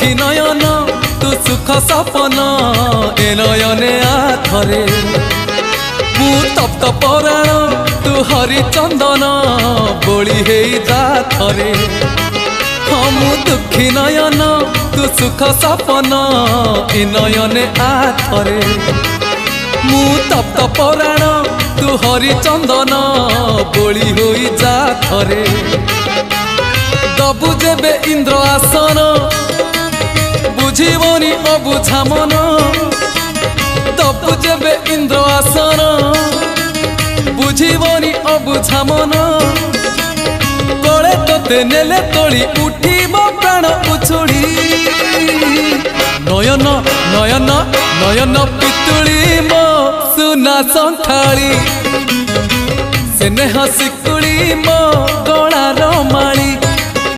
दुखी नयन तू सुख सपन ए नयने आथरे मु तप्त पराण तू हरिचंदन बोली हे जाथरे हाँ मु दुखी नयन तू सुख सपन ए नयने आथरे मु तप्त पराण तू हरिचंदन बोली हो जाथरे दबु जेबे इंद्र आसन बुझीबनी अबुझा मन दबु जेबे इंद्र आसन बुझीबनी अबुझा मन कले तोते नेले तोली उठीब प्राण उछुड़ी नयन नयन नयन पितुड़ी मो सुना संखाड़ी स्नेह शिकुड़ी मो गलार माली